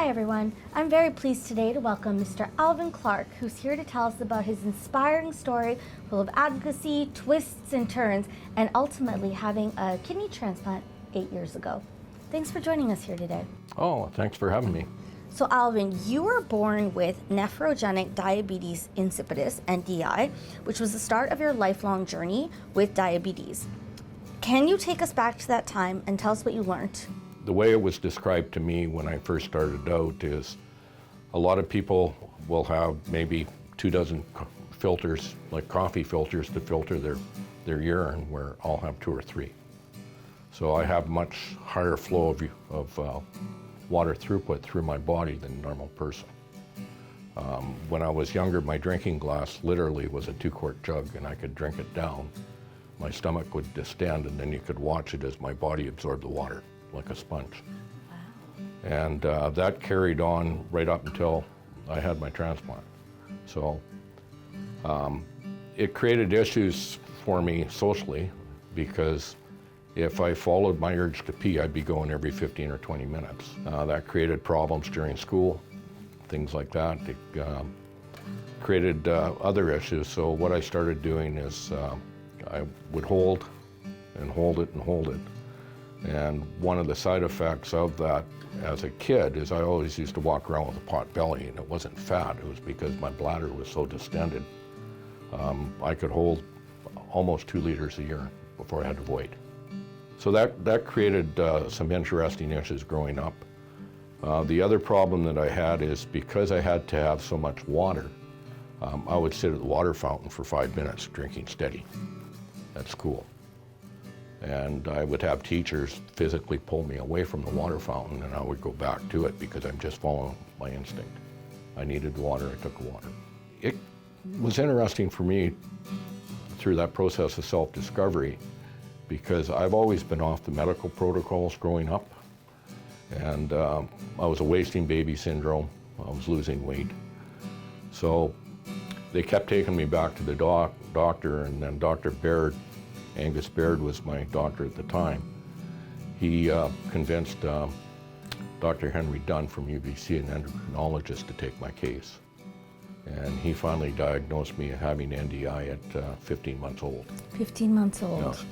Hi everyone, I'm very pleased today to welcome Mr. Alvin Clark, who's here to tell us about his inspiring story full of advocacy, twists and turns, and ultimately having a kidney transplant 8 years ago. Thanks for joining us here today. Oh, thanks for having me. So Alvin, you were born with nephrogenic diabetes insipidus, NDI, which was the start of your lifelong journey with diabetes. Can you take us back to that time and tell us what you learned? The way it was described to me when I first started out is a lot of people will have maybe 24 filters, like coffee filters, to filter their urine, where I'll have 2 or 3. So I have much higher flow of water throughput through my body than a normal person. When I was younger, my drinking glass literally was a 2-quart jug, and I could drink it down. My stomach would distend, and then you could watch it as my body absorbed the water like a sponge. Wow. And that carried on right up until I had my transplant. So it created issues for me socially, because if I followed my urge to pee, I'd be going every 15 or 20 minutes. That created problems during school, things like that. It created other issues. So what I started doing is I would hold and hold it and hold it. And one of the side effects of that as a kid is I always used to walk around with a pot belly, and it wasn't fat, it was because my bladder was so distended. I could hold almost 2 liters a year before I had to void. So that created some interesting issues growing up. The other problem that I had is because I had to have so much water, I would sit at the water fountain for 5 minutes drinking steady at school. And I would have teachers physically pull me away from the water fountain, and I would go back to it because I'm just following my instinct. I needed water, I took water. It was interesting for me through that process of self-discovery, because I've always been off the medical protocols growing up. And I was a wasting baby syndrome, I was losing weight. So they kept taking me back to the doctor, and then Dr. Baird, Angus Baird was my doctor at the time. He convinced Dr. Henry Dunn from UBC, an endocrinologist, to take my case. And he finally diagnosed me having NDI at 15 months old. 15 months old. Yes.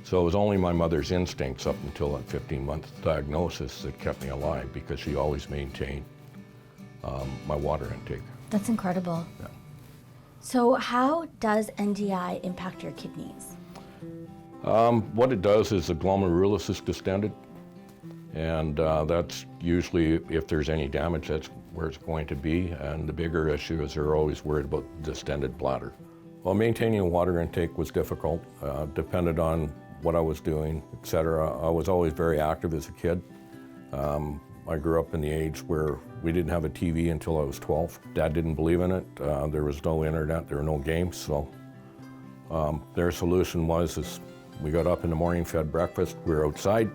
So it was only my mother's instincts up until that 15-month diagnosis that kept me alive, because she always maintained my water intake. That's incredible. Yeah. So how does NDI impact your kidneys? What it does is the glomerulus is distended, and that's usually, if there's any damage, that's where it's going to be. And the bigger issue is they're always worried about distended bladder. Well, maintaining a water intake was difficult, depended on what I was doing, etc. I was always very active as a kid. I grew up in the age where we didn't have a TV until I was 12. Dad didn't believe in it. There was no internet, there were no games. So their solution was we got up in the morning, fed breakfast, we were outside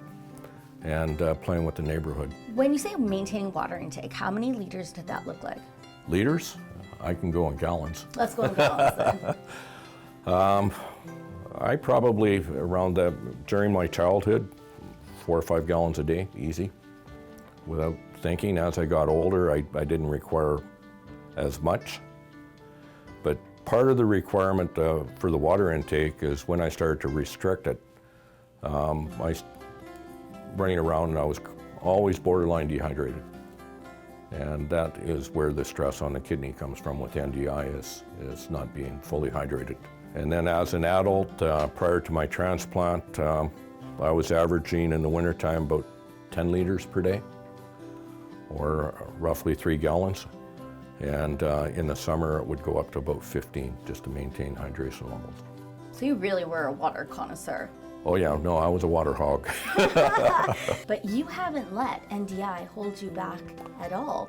and playing with the neighborhood. When you say maintaining water intake, how many liters did that look like? Liters? I can go in gallons. Let's go in gallons then. I probably, during my childhood, 4 or 5 gallons a day, easy. Without thinking. As I got older, I didn't require as much. But part of the requirement for the water intake is when I started to restrict it. Running around, and I was always borderline dehydrated. And that is where the stress on the kidney comes from with NDI, is not being fully hydrated. And then as an adult, prior to my transplant, I was averaging in the wintertime about 10 liters per day, or roughly 3 gallons. And in the summer, it would go up to about 15, just to maintain hydration levels. So you really were a water connoisseur. Oh yeah, no, I was a water hog. But you haven't let NDI hold you back at all.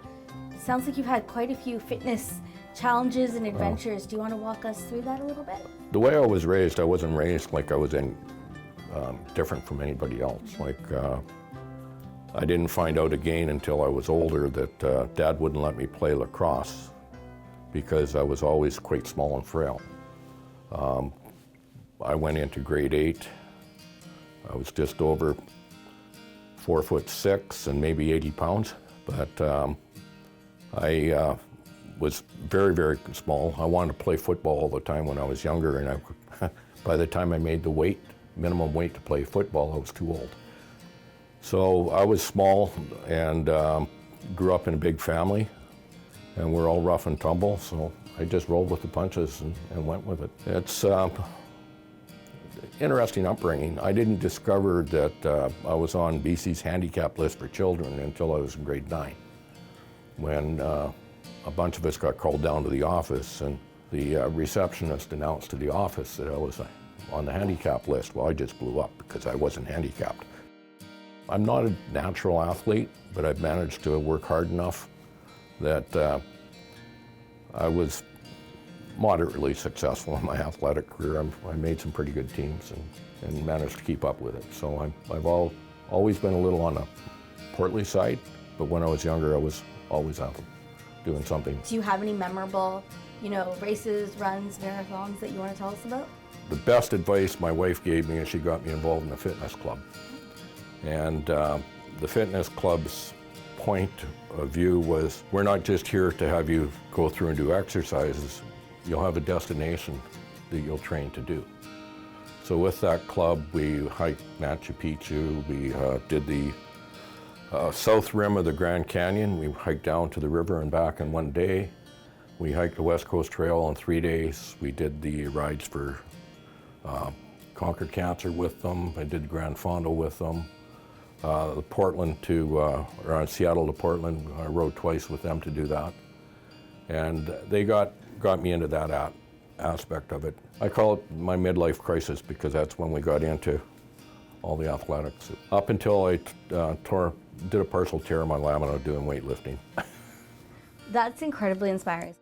Sounds like you've had quite a few fitness challenges and adventures. Do you want to walk us through that a little bit? The way I was raised, I wasn't raised like I was different from anybody else. Like, I didn't find out again until I was older that Dad wouldn't let me play lacrosse because I was always quite small and frail. I went into grade 8. I was just over 4'6" and maybe 80 pounds. But I was very, very small. I wanted to play football all the time when I was younger, and by the time I made the minimum weight to play football, I was too old. So I was small and grew up in a big family, and we're all rough and tumble, so I just rolled with the punches and went with it. It's interesting upbringing. I didn't discover that I was on BC's handicap list for children until I was in grade 9, when a bunch of us got called down to the office, and the receptionist announced to the office that I was on the handicap list. Well, I just blew up because I wasn't handicapped. I'm not a natural athlete, but I've managed to work hard enough that I was moderately successful in my athletic career. I made some pretty good teams and managed to keep up with it. So I've always been a little on the portly side, but when I was younger, I was always out doing something. Do you have any memorable, races, runs, marathons that you want to tell us about? The best advice my wife gave me is she got me involved in the fitness club. And the fitness club's point of view was, we're not just here to have you go through and do exercises, you'll have a destination that you'll train to do. So with that club, we hiked Machu Picchu, we did the south rim of the Grand Canyon. We hiked down to the river and back in one day. We hiked the West Coast Trail in 3 days. We did the rides for Conquer Cancer with them. I did Grand Fondo with them. The Portland to, Seattle to Portland, I rode twice with them to do that. And they got me into that aspect of it. I call it my midlife crisis because that's when we got into all the athletics. Up until I did a partial tear in my lamina doing weightlifting. That's incredibly inspiring.